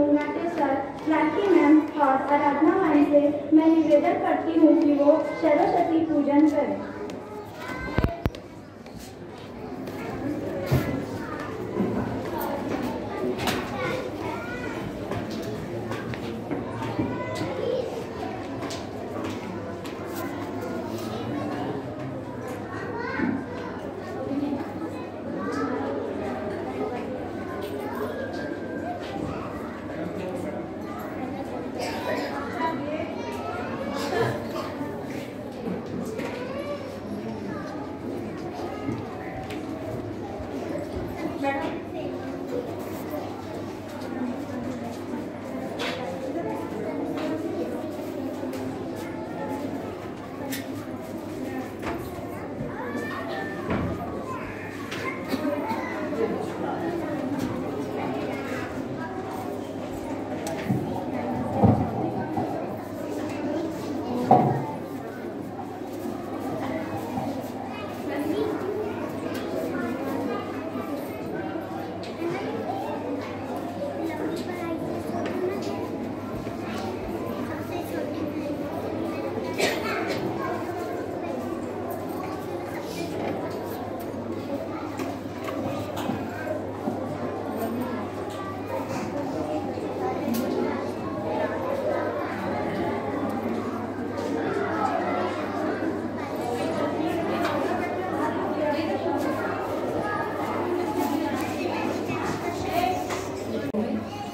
नाट्य सर लाठी मैम और आराधना माई से मैं निवेदन करती हूँ कि वो सरस्वती पूजन करें।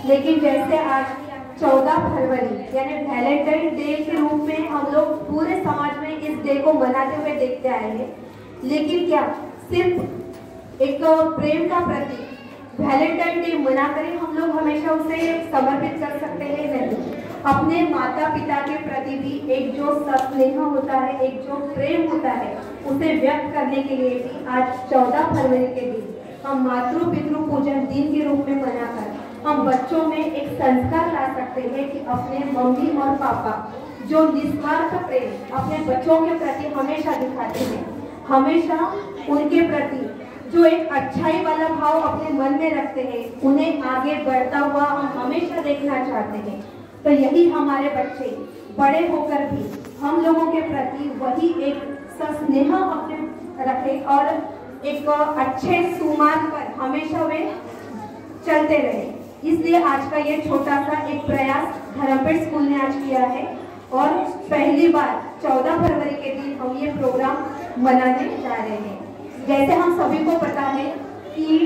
लेकिन जैसे आज 14 फरवरी यानी वैलेंटाइन डे के रूप में हम लोग पूरे समाज में इस डे को मनाते हुए देखते आए हैं, लेकिन क्या सिर्फ एक प्रेम का प्रतीक वैलेंटाइन डे मनाकर ही हम लोग हमेशा उसे समर्पित कर सकते हैं? नहीं, अपने माता पिता के प्रति भी एक जो स्नेह होता है, एक जो प्रेम होता है, उसे व्यक्त करने के लिए भी आज 14 फरवरी के दिन हम मातृ पितृ पूजन दिन के रूप में मनाकर हम बच्चों में एक संस्कार ला सकते हैं कि अपने मम्मी और पापा जो निस्वार्थ प्रेम अपने बच्चों के प्रति हमेशा दिखाते हैं, हमेशा उनके प्रति जो एक अच्छाई वाला भाव अपने मन में रखते हैं, उन्हें आगे बढ़ता हुआ हम हमेशा देखना चाहते हैं। तो यही हमारे बच्चे बड़े होकर भी हम लोगों के प्रति वही एक स्नेह अपने रखे और एक अच्छे सुमार्ग पर हमेशा वे चलते रहे। इसलिए आज का ये छोटा सा एक प्रयास धर्मपेट स्कूल ने आज किया है और पहली बार 14 फरवरी के दिन हम ये प्रोग्राम मनाने जा रहे हैं। जैसे हम सभी को पता है कि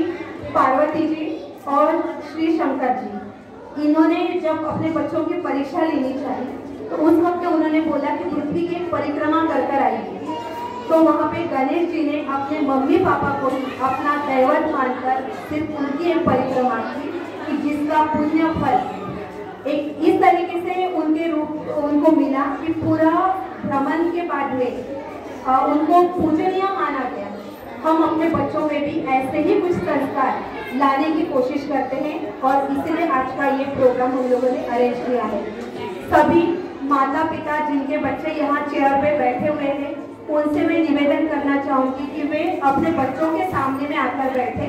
पार्वती जी और श्री शंकर जी इन्होंने जब अपने बच्चों की परीक्षा लेनी चाहिए तो उस वक्त उन्होंने बोला कि पृथ्वी की परिक्रमा कर आइए। तो वहाँ पे गणेश जी ने अपने मम्मी पापा को अपना दैवत मानकर सिर्फ उनकी एक परिक्रमा की कि जिसका पुण्य फल एक इस तरीके से उनको मिला कि पूरा भ्रमण के बाद में उनको पूजनीय माना गया। हम अपने बच्चों में भी ऐसे ही कुछ संस्कार लाने की कोशिश करते हैं और इसलिए आज का ये प्रोग्राम हम लोगों ने अरेंज किया है। सभी माता पिता जिनके बच्चे यहाँ चेयर पे बैठे हुए हैं उनसे मैं निवेदन करना चाहूँगी कि वे अपने बच्चों के सामने में आकर बैठे,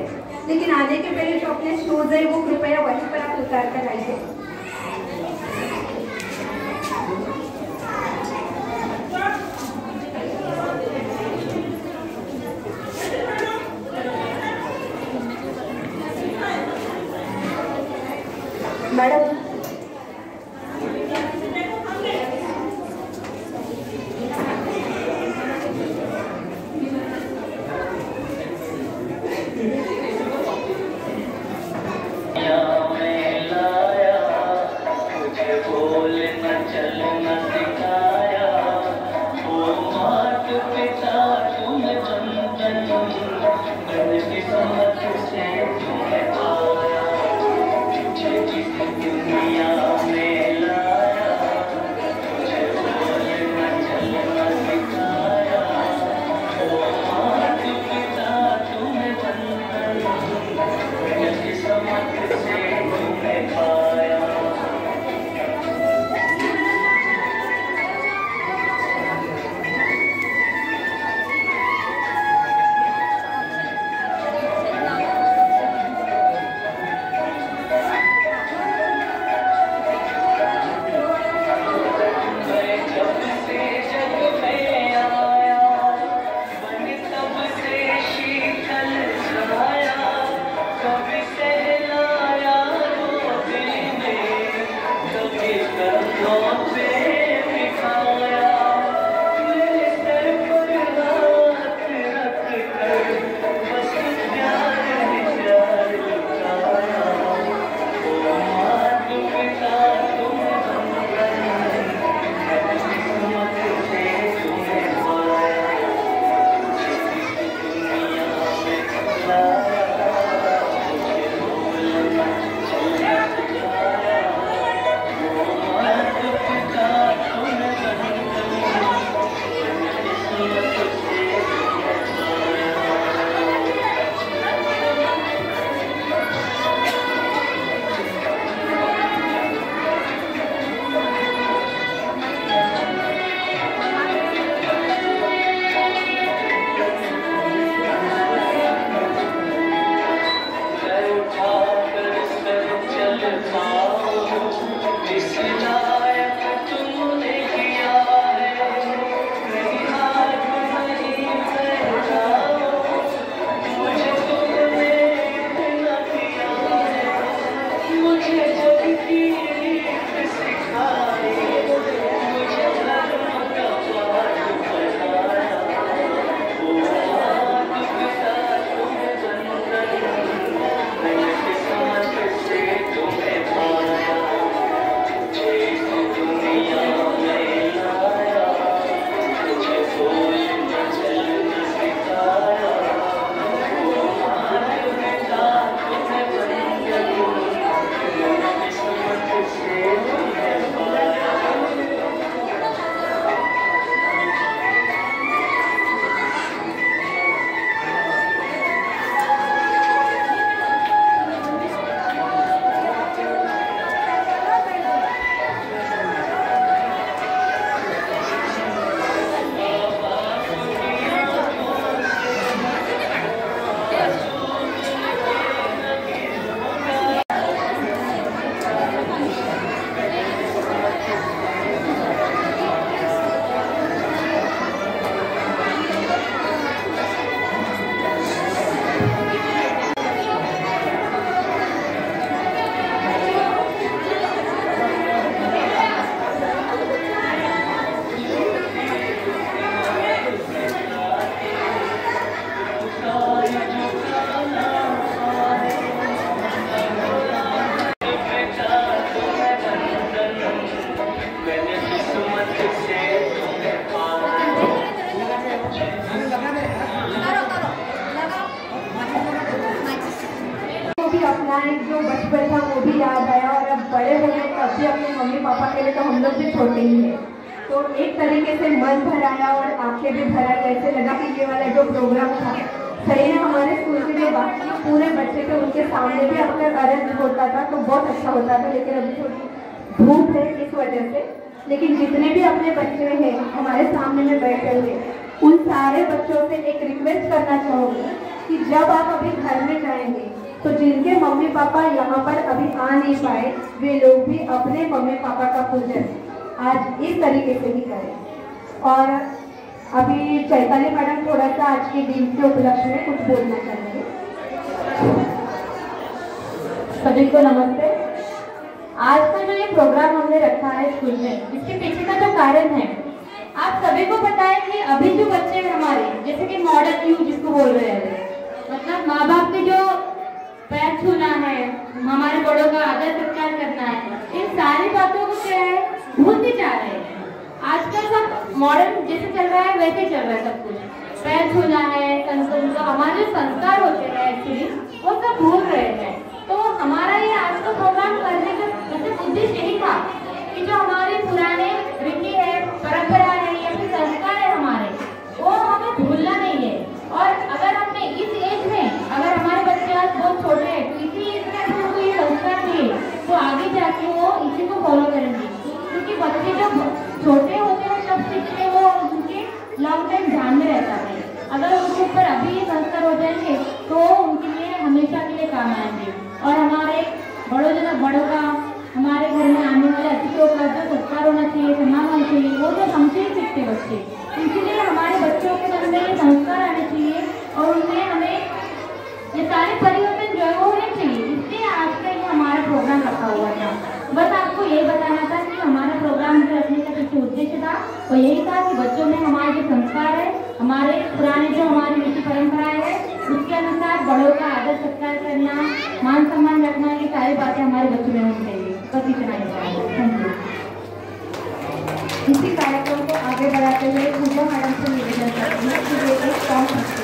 लेकिन आने के पहले जो अपने शूज है वो कृपया वहीं पर आप उतार कर आइए। मैडम एक जो बचपन था वो भी याद आया, और अब बड़े हो गए तब भी अपने मम्मी पापा के लिए तो हम लोग भी छोटे ही हैं। तो एक तरीके से मन भर आया और आंखें भी भर आया, ऐसे लगा कि ये वाला जो प्रोग्राम था सही है। हमारे स्कूल के जो बाकी पूरे बच्चे थे उनके सामने भी अगर अरेंज होता था तो बहुत अच्छा होता था, लेकिन अभी थोड़ी धूप है इस वजह से। लेकिन जितने भी अपने बच्चे हैं हमारे सामने में बैठे हुए, उन सारे बच्चों से एक रिक्वेस्ट करना चाहूँगी कि जब आप अभी घर में जाएंगे तो जिनके मम्मी पापा यहाँ पर अभी आ नहीं पाए, वे लोग भी अपने मम्मी पापा का पूजन आज इस तरीके से ही करें। और अभी चैताली मैडम थोड़ा सा आज के दिन के उपलक्ष्य में कुछ बोलना चाहेंगे। सभी को नमस्ते। आज का जो ये प्रोग्राम हमने रखा है स्कूल में, इसके पीछे का जो कारण है आप सभी को पता है कि अभी जो बच्चे हैं हमारे, जैसे कि मॉडर्न यूथ जिसको बोल रहे हैं, मतलब माँ बाप के जो पैर छूना है, हमारे बड़ों का आदर सत्कार करना है, इन सारी बातों को क्या है भूलते जा रहे हैं। आजकल सब मॉडर्न जैसे चल रहा है वैसे चल रहा है सब कुछ, पैर छूना है, जो हमारे संस्कार होते हैं एक्चुअली वो सब भूल रहे हैं। तो हमारा ये आज का प्रोग्राम करने का मतलब उद्देश्य यही था कि जो हमारे पुराने रीति है, परंपरा है या फिर संस्कार है हमारे, वो हमें भूलना नहीं है। और अगर हमने इस एज में, अगर हमारे बच्चे आज बहुत छोटे हैं तो इसी एज में अगर उनको ये संस्कार दिए तो आगे जाके वो इसी को फॉलो करेंगे। क्योंकि बच्चे जब छोटे होते हैं तब सीखते वो उनके लॉन्ग टाइम ध्यान में रहता है। अगर उनके ऊपर अभी ये संस्कार हो जाएंगे तो उनके लिए हमेशा के लिए काम आएंगे। और हमारे बड़ों का हमारे घर में आने वाले अतिथियों का जो संस्कार होना चाहिए, सम्मान होना चाहिए, वो तो हमसे ही सीखते बच्चे। इसीलिए हमारे बच्चों के मन में ये संस्कार आने चाहिए और उनमें हमें ये सारे परिवर्तन जो है वो होने चाहिए। इसलिए आज का ये हमारा प्रोग्राम रखा हुआ था। बस आपको यही बताना था कि हमारा प्रोग्राम जो रखने का पीछे उद्देश्य था वो यही था कि बच्चों में हमारे जो संस्कार है, हमारे पुराने जो हमारी नीति परंपराएं है, उसके अनुसार बड़ों का आदर सत्कार करना, मान सम्मान रखना, ये सारी बातें हमारे बच्चों में होनी चाहिए। बस इतना ही। Thank you. इसी कार्यक्रम को आगे बढ़ाते हुए पूजा मैडम से निवेदन करती हूँ कि वे एक सॉन्ग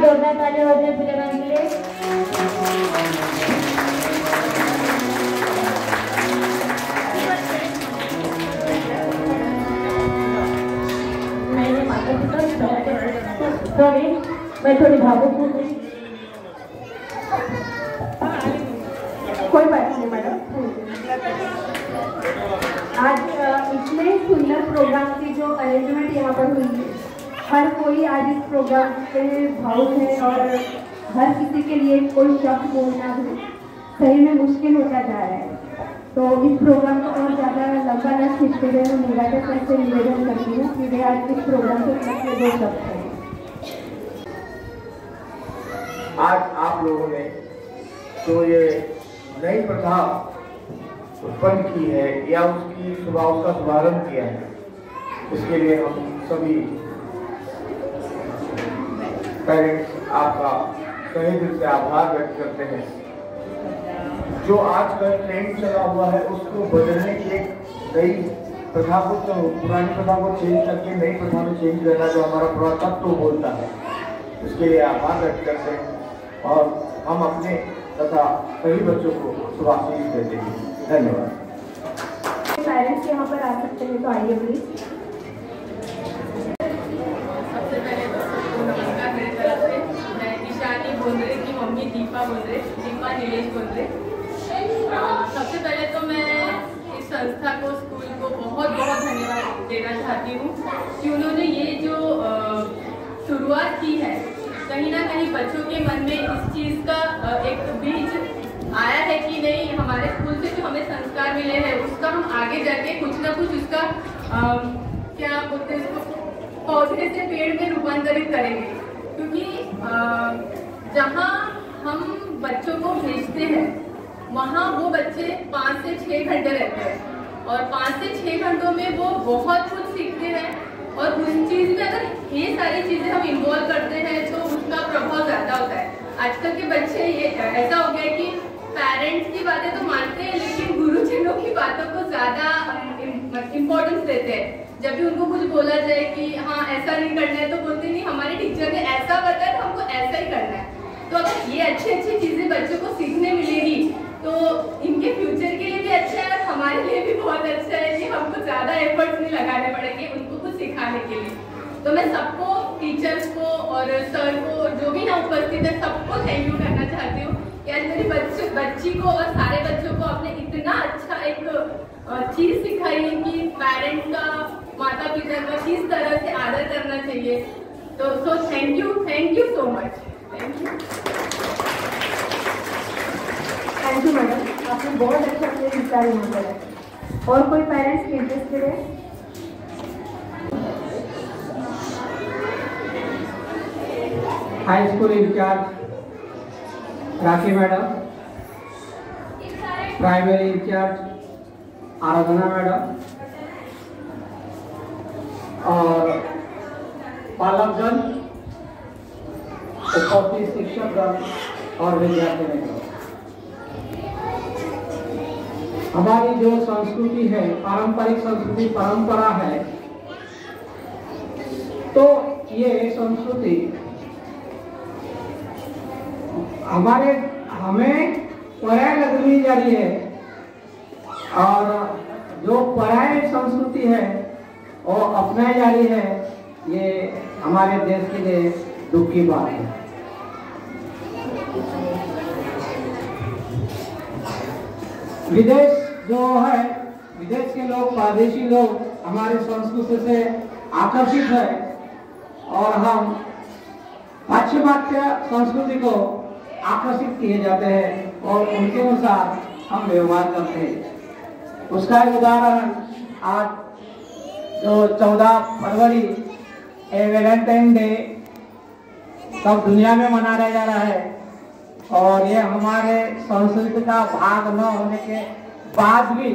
जोरदार ताली हो जाए पूजा करने के लिए। मेरे माता पिता सॉरी मैं थोड़ी भावुक हूँ। कोई बात नहीं मैडम। आज इतने सुंदर प्रोग्राम की जो अरेंजमेंट यहाँ पर हुई है, हर कोई आज इस प्रोग्राम से भावुक है और हर किसी के लिए कोई शब्द बोलना भी सही में मुश्किल होता जा रहा है। तो इस प्रोग्राम को और ज़्यादा लंबा न खींचते हुए मैं निराटे सर से निवेदन करती हूँ कि वे आज इस प्रोग्राम से दो शब्द हैं। आज आप लोगों ने तो ये नई प्रथा उत्पन्न की है या उसकी उसका शुभारंभ किया है, इसके लिए हम सभी पेरेंट्स आपका तहे दिल से आभार व्यक्त करते हैं। जो आजकल ट्रेंड चला हुआ है उसको बदलने की एक नई प्रथा को, तो पुरानी प्रथा को चेंज करके नई प्रथा में चेंज करना जो हमारा पुरातत्व बोलता है, उसके लिए आभार व्यक्त करते हैं और हम अपने तथा सभी बच्चों को शुभाशीष देते हैं। धन्यवाद। पेरेंट्स यहाँ पर आ सकते हैं तो आइए प्लीज। सबसे पहले तो नमस्कार मेरी तरफ से। मैं ईशानी बोल रही की मम्मी दीपा बोल रही, दीपा नीलेश बोल रही। सबसे पहले तो मैं इस संस्था को, स्कूल को बहुत बहुत धन्यवाद देना चाहती हूँ कि उन्होंने ये जो शुरुआत की है, कहीं ना कहीं बच्चों के मन में इस चीज़ का एक बीज आया है कि नहीं, हमारे स्कूल से जो हमें संस्कार मिले हैं उसका हम आगे जाके कुछ ना कुछ उसका क्या बोलते हैं उसको, पौधे से पेड़ में रूपांतरित करेंगे। क्योंकि जहाँ हम बच्चों को भेजते हैं वहाँ वो बच्चे 5 से 6 घंटे रहते हैं और 5 से 6 घंटों में वो बहुत कुछ सीखते हैं और उस चीज़ में अगर ये सारी चीज़ें हम इन्वॉल्व करते हैं तो उसका प्रभाव ज़्यादा होता है। आजकल के बच्चे ये ऐसा हो गया कि पेरेंट्स की बातें तो मानते हैं लेकिन गुरुजनों की बातों को ज़्यादा इम्पोर्टेंस देते हैं। जब भी उनको कुछ बोला जाए कि हाँ ऐसा नहीं करना है तो बोलते नहीं, हमारे टीचर ने ऐसा बताया तो हमको ऐसा ही करना है। तो अगर ये अच्छी अच्छी चीज़ें बच्चों को सीखने मिलेगी तो इनके फ्यूचर के लिए भी अच्छा है और हमारे लिए भी बहुत अच्छा है कि हमको ज़्यादा एफर्ट्स नहीं लगाने पड़ेंगे उनको कुछ सिखाने के लिए। तो मैं सबको, टीचर्स को और सर को, जो भी यहाँ उपस्थित है, सबको थैंक यू करना चाहती हूँ कि आज मेरी बच्ची को और सारे बच्चों को आपने इतना अच्छा एक चीज़ सिखाई है कि पेरेंट्स का, माता पिता का किस तरह से आदर करना चाहिए। तो so thank you so much. Thank you madam, आपने बहुत अच्छा अपने विचार यहाँ पर है। और कोई पेरेंट्स इंटरेस्टेड है? हाई स्कूल इंचार्ज राखी मैडम, प्राइमरी इंचार्ज आराधना मैडम और पालकगण, उपस्थित शिक्षकगण और विद्यार्थी मित्र, हमारी जो संस्कृति है, पारंपरिक संस्कृति, परंपरा है, तो ये संस्कृति हमें पराय लगनी जा रही है और जो पराय संस्कृति है वो अपनाई जा रही है। ये हमारे देश के लिए दुख की बात है। विदेश जो है, विदेश के लोग, प्रादेशिक लोग हमारे संस्कृति से आकर्षित है और हम पाश्चिमात्य संस्कृति को आकर्षित किए जाते हैं और उनके अनुसार हम व्यवहार करते हैं। उसका एक उदाहरण आज जो 14 फरवरी वैलेंटाइन डे सब दुनिया में मनाया जा रहा है और ये हमारे संस्कृति का भाग न होने के बाद भी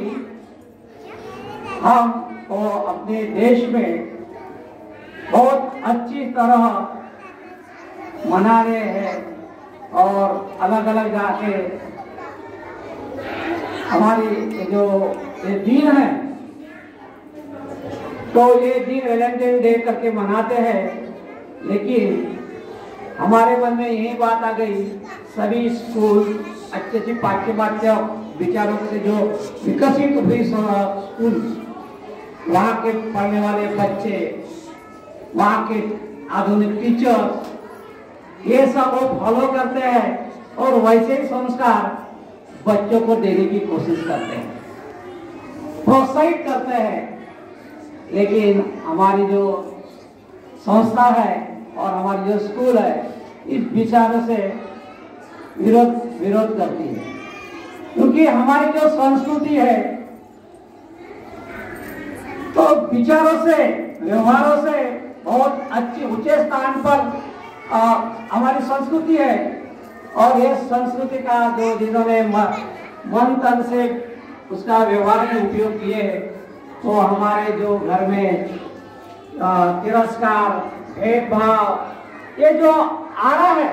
हम वो अपने देश में बहुत अच्छी तरह मना रहे हैं और अलग अलग जाके हमारी जो ये दिन है तो ये दिन वैलेंटाइन डे करके मनाते हैं। लेकिन हमारे मन में यही बात आ गई, सभी स्कूल अच्छे अच्छे पाश्चिमात्य विचारों से जो विकसित हुई स्कूल, वहाँ के पढ़ने वाले बच्चे, वहाँ के आधुनिक टीचर्स, ये सब वो फॉलो करते हैं और वैसे ही संस्कार बच्चों को देने की कोशिश करते हैं, प्रोत्साहित करते हैं। लेकिन हमारी जो संस्था है और हमारी जो स्कूल है इस विचारों से विरोध करती है, क्योंकि हमारी जो संस्कृति है तो विचारों से, व्यवहारों से बहुत अच्छी ऊंचे स्थान पर हमारी संस्कृति है। और ये संस्कृति का जो जिन्होंने मन तन से उसका व्यवहार में उपयोग किए तो हमारे जो घर में तिरस्कार, भेदभाव ये जो आ रहा है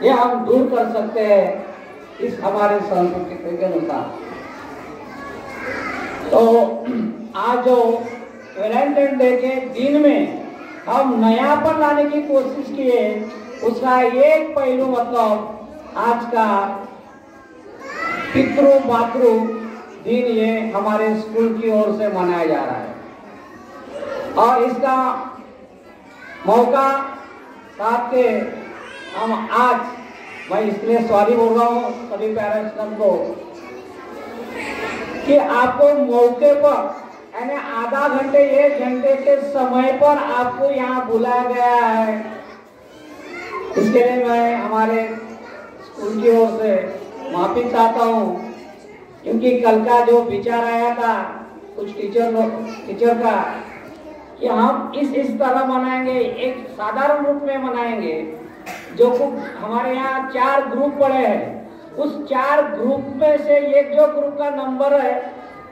ये हम दूर कर सकते हैं इस हमारे संस्कृति के अनुसार। तो आज जो वैलेंटाइन डे के दिन में हम नयापन लाने की कोशिश किए, उसका एक पहलू मतलब आज का पितृ मातृ दिन ये हमारे स्कूल की ओर से मनाया जा रहा है। और इसका मौका साथ के हम आज, मैं इसलिए सॉरी बोल रहा हूँ सभी पेरेंट्स को कि आपको मौके पर यानी आधा घंटे 1 घंटे के समय पर आपको यहाँ बुलाया गया है। इसके लिए मैं हमारे स्कूल की ओर से माफी चाहता हूँ, क्योंकि कल का जो विचार आया था कुछ टीचर का कि हम इस तरह मनाएंगे, एक साधारण रूप में मनाएंगे। जो हमारे यहाँ 4 ग्रुप पड़े हैं, उस 4 ग्रुप में से एक जो ग्रुप का नंबर है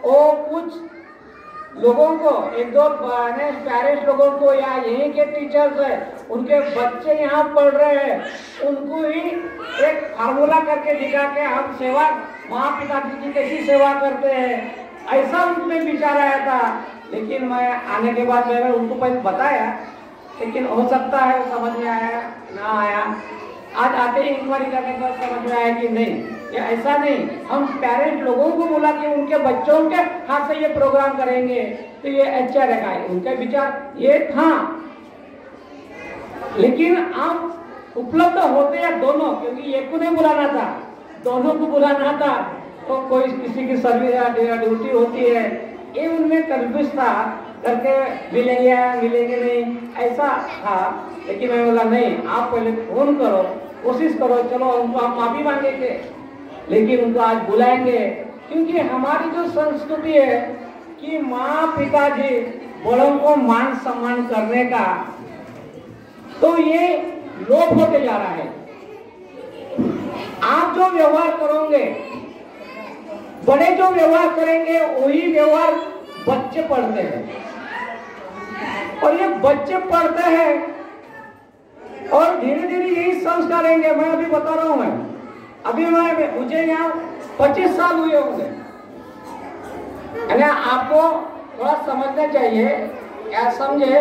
वो कुछ लोगों को, 1-2 पेरेंट्स लोगों को या यहीं के टीचर्स है उनके बच्चे यहाँ पढ़ रहे हैं, उनको ही एक फार्मूला करके दिखा के हम सेवा माँ पिताजी की कैसी सेवा करते हैं, ऐसा उनमें विचार आया था। लेकिन मैं आने के बाद मैंने उनको पहले बताया, लेकिन हो सकता है वो समझ में आया ना आया। आज आते ही इंक्वायरी करने के बाद समझ में आया कि नहीं, ये ऐसा नहीं, हम पेरेंट लोगों को बुला के उनके बच्चों के हाथ से ये प्रोग्राम करेंगे तो ये अच्छा रहेगा। उनका विचार ये था, लेकिन आप उपलब्ध होते हैं दोनों, क्योंकि एक को नहीं बुलाना था, दोनों को बुलाना था। तो कोई किसी की सर्विस ड्यूटी होती है, ये उनमें कंफ्यूज था करके मिलेंगे नहीं ऐसा था। लेकिन मैं बोला नहीं, आप पहले फोन करो, कोशिश करो, चलो उनको हम माफी मांगेंगे लेकिन उनको आज बुलाएंगे, क्योंकि हमारी जो संस्कृति है कि माँ पिताजी बड़ों को मान सम्मान करने का, तो ये लोप होते जा रहा है। आप जो व्यवहार करोगे, बड़े जो व्यवहार करेंगे वही व्यवहार बच्चे पढ़ते हैं, और ये बच्चे पढ़ते हैं और धीरे धीरे यही संस्कार रहेंगे। मैं अभी बता रहा हूँ, मुझे यहाँ 25 साल हुए होंगे। आपको थोड़ा समझना चाहिए, क्या समझे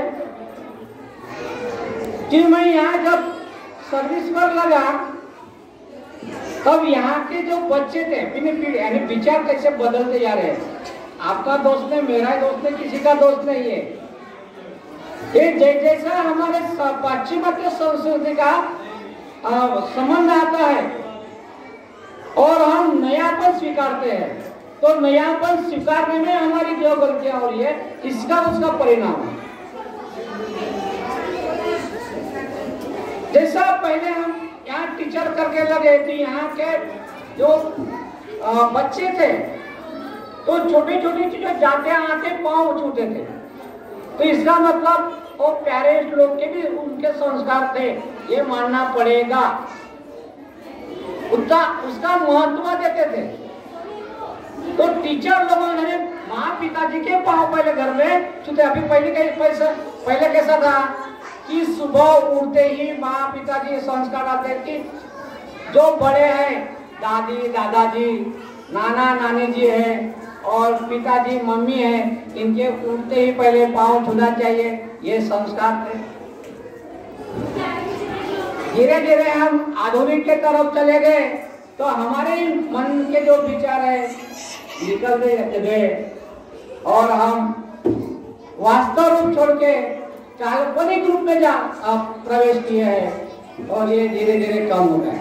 कि मैं यहाँ जब सर्विस पर लगा तब यहाँ के जो बच्चे थे यानी विचार कैसे बदलते जा रहे हैं। आपका दोस्त नहीं, मेरा दोस्त नहीं, किसी का दोस्त नहीं है। ये जैसा हमारे पाश्चिमात्य संस्कृति का संबंध आता है और हम नयापन स्वीकारते हैं, तो नयापन स्वीकारने में हमारी जो गलतियां हो रही है, इसका उसका परिणाम है। जैसा पहले हम यहाँ टीचर करके लगे थे, यहाँ के जो बच्चे थे तो छोटी छोटी चीजें जाते आते पांव छूते थे, तो इसका मतलब वो पेरेंट्स लोग के भी उनके संस्कार थे, ये मानना पड़ेगा, उसका महत्व देते थे। तो टीचर लोगों ने माँ पिताजी के पांव पहले घर में छूते। अभी पहले कैसा था कि सुबह उठते ही माँ पिताजी संस्कार आते कि जो बड़े हैं, दादी दादाजी, नाना नानी जी हैं और पिताजी मम्मी हैं, इनके उठते ही पहले पांव छूना चाहिए, ये संस्कार थे। धीरे धीरे हम आधुनिक के तरफ चले गए तो हमारे मन के जो विचार है निकलते गए और हम वास्तव रूप छोड़ के काल्पनिक रूप में प्रवेश किए हैं और ये धीरे धीरे कम हो गया।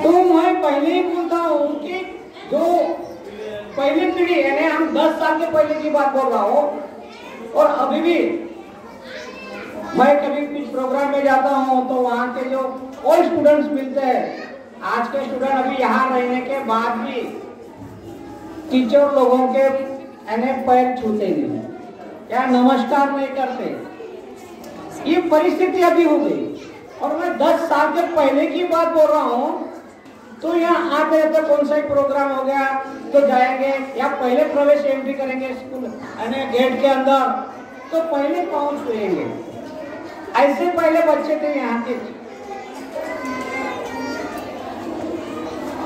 तो मैं पहले ही बोलता हूँ कि जो पहली पीढ़ी यानी हम 10 साल के पहले की बात बोल रहा हूँ, और अभी भी मैं कभी कुछ प्रोग्राम में जाता हूँ तो वहाँ के जो ओल्ड स्टूडेंट्स मिलते हैं, आज के स्टूडेंट अभी यहाँ रहने के बाद भी टीचर लोगों के पैर छूते नहीं या नमस्कार नहीं करते, ये परिस्थिति अभी हो गई। और मैं 10 साल के पहले की बात बोल रहा हूँ तो यहाँ आते रहते कौन सा ही प्रोग्राम हो गया तो जाएंगे, या पहले प्रवेश एंट्री करेंगे स्कूल यानी गेट के अंदर, तो पहले पाँव छुएंगे। ऐसे पहले बच्चे थे यहाँ के।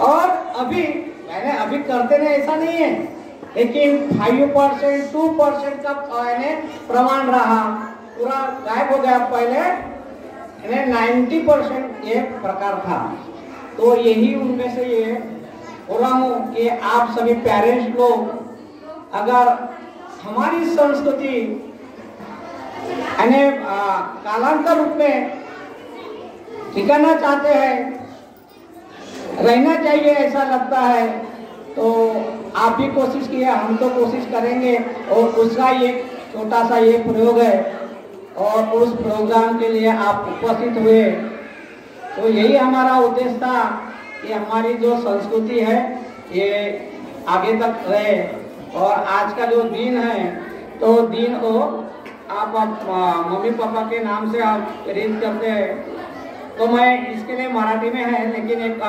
और अभी मैंने अभी करते नहीं ऐसा नहीं है, लेकिन 5% 2% का प्रमाण रहा, पूरा गायब हो गया। पहले 90% ये प्रकार था। तो यही उनमें से ये हो रहा हूँ कि आप सभी पेरेंट्स लोग अगर हमारी संस्कृति यानी कालांतर रूप में ठिकाना चाहते हैं, रहना चाहिए ऐसा लगता है, तो आप भी कोशिश किए, हम तो कोशिश करेंगे। और उसका ये छोटा सा ये प्रयोग है, और उस प्रोग्राम के लिए आप उपस्थित हुए, तो यही हमारा उद्देश्य था कि हमारी जो संस्कृति है ये आगे तक रहे। और आज का जो दिन है तो दिन को आप मम्मी पापा के नाम से आप प्रेरित करते हैं, तो मैं इसके लिए मराठी में है, लेकिन एक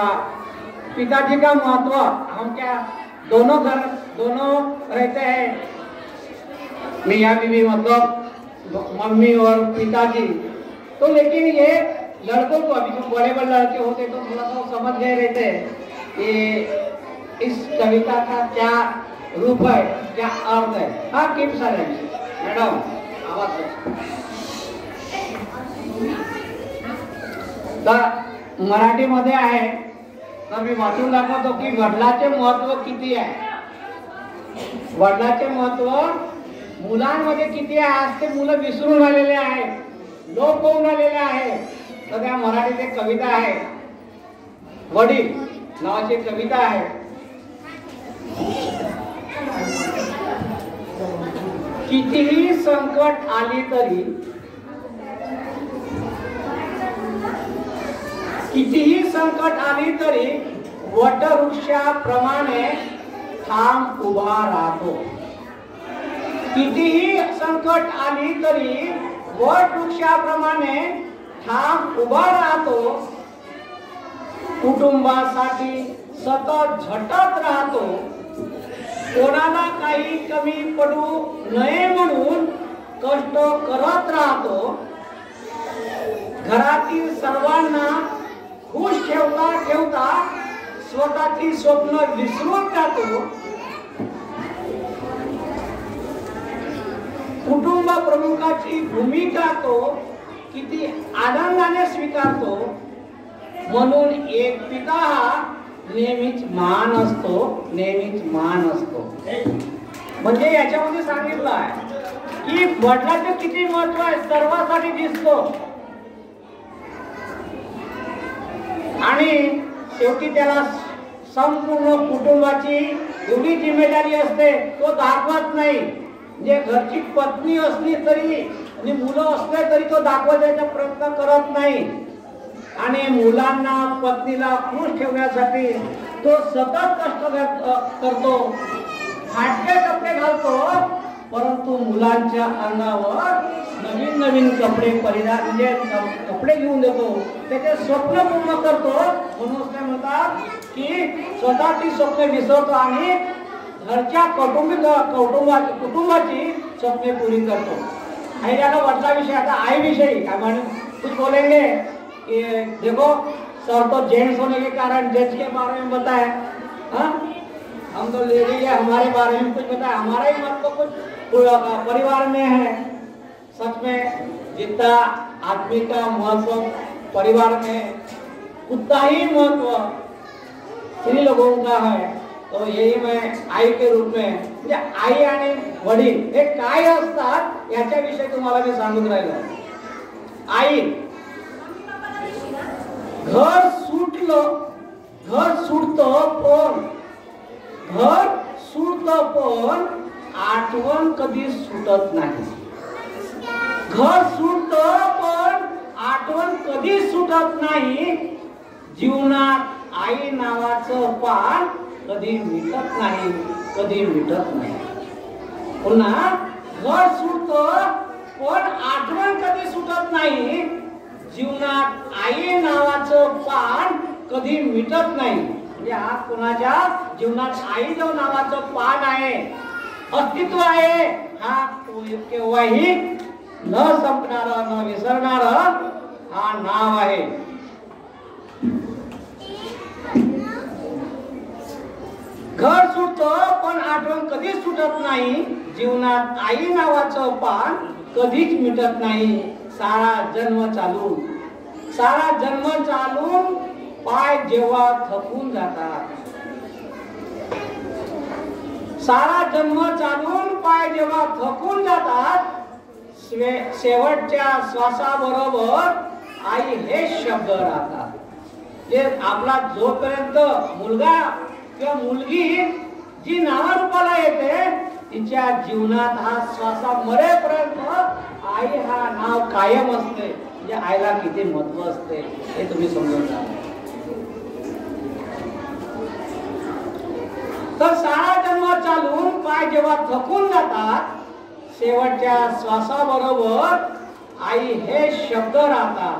पिताजी का महत्व, हम क्या दोनों घर दोनों रहते हैं, मियाँ बीवी मतलब मम्मी और पिताजी। तो लेकिन ये लड़कों को, अभी जो बड़े बड़े लड़के होते तो थोड़ा सा समझ गए रहते कि इस कविता का क्या रूप है, क्या अर्थ है। हाँ कीप साइलेंस मैडम, आवाज मराठी मध्ये आहे, तर मी वाचून दाखवतो की वडिलांचे महत्व किती आहे। वडिलांचे महत्व मुलांमध्ये किती आहे, आज ते मुलं विसरून राहिलेले आहे, लोप होऊन राहिलेले आहे। तर त्या मराठीत एक कविता आहे, वडील नावाची कविता आहे। कितीही संकट आली तरी, कितीही संकट आली तरी वटवृक्षाप्रमाणे ठाम उभा राहतो। कितीही संकट आली तरी वटवृक्षाप्रमाणे ठाम उभा राहतो। कुटुंबासाठी सतत झटत राहतो। कोणाला काही कमी पडू नये म्हणून कष्ट करत राहतो। घरातील सर्वांना खुश ठेवता ठेवता स्वतःची स्वप्न विसरून जातो। कुटुंब प्रमुखाची भूमिका तो किती आनंदाने स्वीकारतो। म्हणून एक पिता हा नेहमीच मान असतो, नेहमीच मान असतो। म्हणजे याच्यामध्ये सांगितलं आहे की वडिलांचे किती महत्व आहे सर्वांसाठी दिसतो। आणि शेवटी त्याला संपूर्ण कुटुंबाची एवढी जिम्मेदारी असते, तो दाखवत नाही। म्हणजे घरची पत्नी असली तरी आणि मुलं असले तरी तो दाखवायचा प्रयत्न करत नाही। आणि मुलांना पत्नीला खुश ठेवण्यासाठी तो सतत कष्ट करतो, फाटके कपडे घालतो, परंतु मुलांच्या अंगावर नवीन नवीन कपडे परिधान म्हणजे कपडे घेऊन देतो, त्याचे स्वप्न पूर्ण करतो। म्हणून ते म्हणतात की स्वतःची स्वप्न विसरतो आणि घरच्या कुटुंबाची स्वप्ने पूरी करतो। आणि आता वडिलांविषयी, आता आईविषयी काय म्हणून कुछ बोलेंगे कि देखो सर तो जेंट्स होने के कारण जेंट्स के बारे में बताया, हाँ हम तो लेडी है, हमारे बारे में कुछ बताया, हमारा ही महत्व कुछ परिवार में है। सच में जितना आदमी का महत्व परिवार में उतना ही महत्व स्त्री लोगों का है। तो यही मैं आई के रूप में, म्हणजे आई आणि वडील हे काय असतात याच्याविषयी तुम्हाला मी सांगून राहिलो। आई घर सुटतं पण आठवण कधी सुटत नाही। घर सुटतं पण आठवण कधी सुटत नाही। जीवनात आई नावाचं पान कधी मिटत नाही, कधी मिटत नाही। पुन्हा घर सुटतं पण आठवण कधी सुटत नाही। जीवनात आई नावाचं पान कधी मिटत नाही। म्हणजे आज कोणाच्या जीवनात आई जो नावाचं पान आहे, अस्तित्व आहे, हा केव्हाही न संपणार न विसरणार हा नाव आहे. घर सुटतं पण आठवण कधीच सुटत नाही. जीवनात आई नावाचं पान कधीच मिटत नाही. सारा जन्म चालून पाय जेव्हा थकून जातात, सारा जन्म चालून पाय जेव्हा थकून जातात, शेवटच्या श्वासाबरोबर आई हे शब्द राहतात. जे आपला जोपर्यंत मुलगा किंवा मुलगी जी नावारूपाला येते, तिच्या जीवनात हा श्वासा मरेपर्यंत आई हा नाव कायम असते. म्हणजे आईला किती महत्व असते हे तुम्ही समजून घ्या. तर सारा जन्म चालून पाय जेव्हा थकून जातात, शेवटच्या श्वासाबरोबर आई हे शब्द राहतात.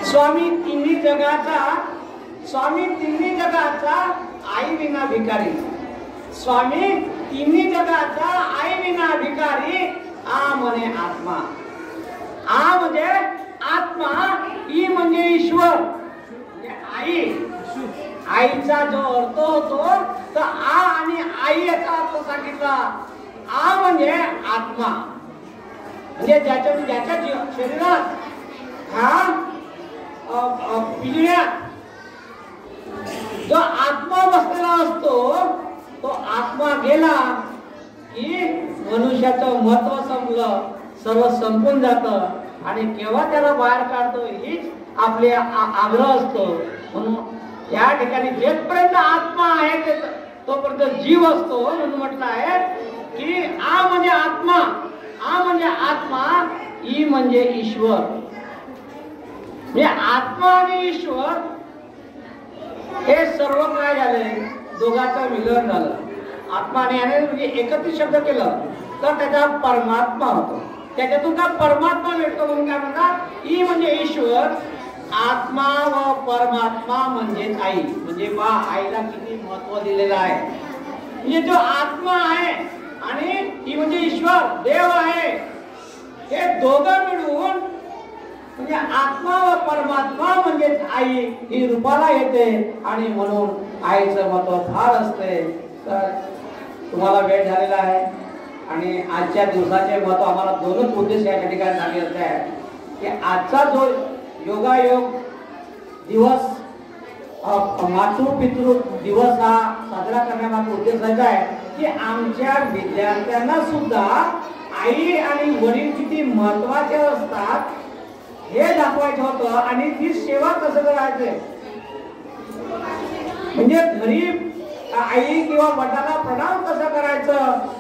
स्वामी तिन्ही जगाचा आई विना भिकारी. स्वामी तिन्ही जगाचा आई विना भिकारी. आ म्हणे आत्मा. आ म्हणजे आत्मा, ई म्हणजे ईश्वर. आई, आईचा जो अर्थ होतो तर आ आणि आई याचा अर्थ सांगितला. आ म्हणजे आत्मा, म्हणजे ज्याच्या शरीरात हा पिंजऱ्यात जो आत्मा बसलेला असतो, तो आत्मा गेला की मनुष्याचं महत्व संपलं, सर्व संपून जातं. आणि केव्हा त्याला बाहेर काढतो हीच आपले आग्रह असतो. म्हणून या ठिकाणी जेपर्यंत आत्मा आहे तोपर्यंत जीव असतो. म्हणून म्हटलं आहे की आ म्हणजे आत्मा, आ म्हणजे आत्मा, ई म्हणजे ईश्वर. म्हणजे आत्मा आणि ईश्वर हे सर्व काय झाले, दोघांचं मिलन झालं. आत्माने म्हणजे एकत्रित शब्द केलं तर त्याचा परमात्मा होतो. त्याच्यातून का परमात्मा मिळतो. म्हणून काय म्हणतात, ई म्हणजे ईश्वर, आत्मा व परमात्मा म्हणजे आई. म्हणजे बा आईला किती महत्व दिलेलं आहे. म्हणजे जो आत्मा आहे आणि ई म्हणजे ईश्वर देव आहे, हे दोघं मिळून म्हणजे आत्मा व परमात्मा म्हणजेच आई ही रूपाला येते. आणि म्हणून आईचं महत्व फार असते. तर तुम्हाला वेळ झालेला आहे आणि आजच्या दिवसाचे महत्व आम्हाला दोनच उद्देश या ठिकाणी सांगितले आहे की आजचा जो योगायोग दिवस, मातृपितृ दिवस हा साजरा करण्यामागचा उद्देश असा आहे की आमच्या विद्यार्थ्यांना सुद्धा आई आणि वडील किती महत्वाचे असतात हे दाखवायचं होतं. आणि ती सेवा कसं करायचं, म्हणजे घरी आई किंवा वडिलांना प्रणाम कसं करायचं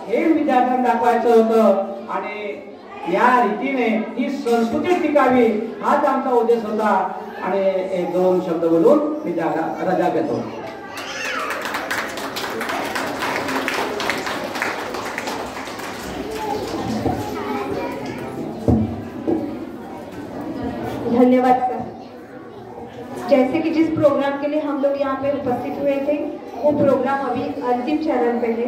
हे विद्यार्थ्यांना दाखवायचं होतं. आणि या रीतीने ही संस्कृती टिकावी हाच आमचा उद्देश होता. आणि एक दोन शब्द बोलून मी रजा घेतो. धन्यवाद सर। जैसे कि जिस प्रोग्राम के लिए हम लोग यहाँ पे उपस्थित हुए थे वो प्रोग्राम अभी अंतिम चरण पे है,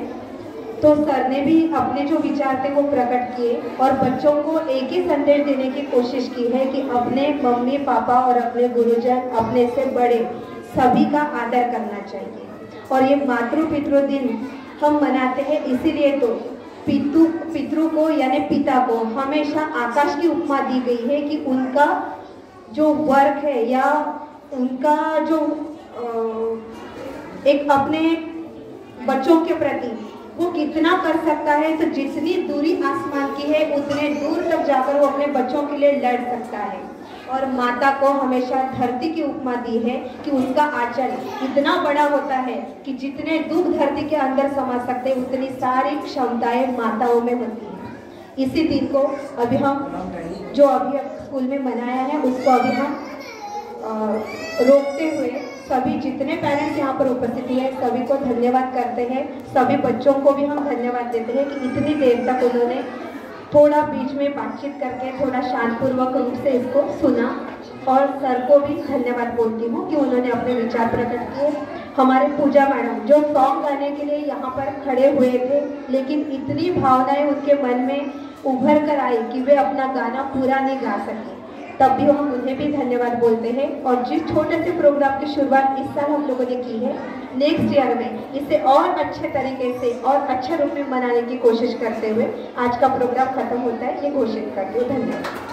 तो सर ने भी अपने जो विचार थे वो प्रकट किए और बच्चों को एक ही संदेश देने की कोशिश की है कि अपने मम्मी पापा और अपने गुरुजन, अपने से बड़े सभी का आदर करना चाहिए। और ये मातृ पितृ दिन हम मनाते हैं इसीलिए तो पितृ को यानी पिता को हमेशा आकाश की उपमा दी गई है कि उनका जो वर्क है या उनका जो एक अपने बच्चों के प्रति वो कितना कर सकता है, तो जितनी दूरी आसमान की है उतने दूर तक जाकर वो अपने बच्चों के लिए लड़ सकता है। और माता को हमेशा धरती की उपमा दी है कि उसका आंचल इतना बड़ा होता है कि जितने दुख धरती के अंदर समा सकते उतनी सारी क्षमताएं माताओं में होती है। इसी दिन को अभी हम जो अभी स्कूल में मनाया है उसको अभी हम रोकते हुए सभी जितने पेरेंट्स यहाँ पर उपस्थित हुए सभी को धन्यवाद करते हैं। सभी बच्चों को भी हम धन्यवाद देते हैं कि इतनी देर तक उन्होंने थोड़ा बीच में बातचीत करके थोड़ा शांतपूर्वक रूप से इसको सुना। और सर को भी धन्यवाद बोलती हूँ कि उन्होंने अपने विचार प्रकट किए। हमारे पूजा मैडम जो सॉन्ग गाने के लिए यहाँ पर खड़े हुए थे, लेकिन इतनी भावनाएं उनके मन में उभर कर आई कि वे अपना गाना पूरा नहीं गा सके, तब भी हम उन्हें भी धन्यवाद बोलते हैं। और जिस छोटे से प्रोग्राम की शुरुआत इस साल हम लोगों ने की है, नेक्स्ट ईयर में इसे और अच्छे तरीके से और अच्छे रूप में मनाने की कोशिश करते हुए आज का प्रोग्राम खत्म होता है, ये घोषित करती हूँ। धन्यवाद।